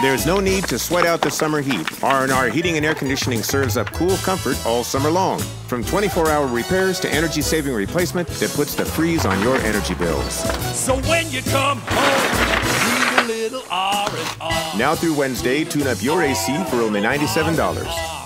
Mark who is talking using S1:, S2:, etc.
S1: There's no need to sweat out the summer heat. R&R Heating and Air Conditioning serves up cool comfort all summer long. From 24-hour repairs to energy-saving replacement that puts the freeze on your energy bills.
S2: So when you come home, need a little R&R.
S1: Now through Wednesday, tune up your AC for only $97.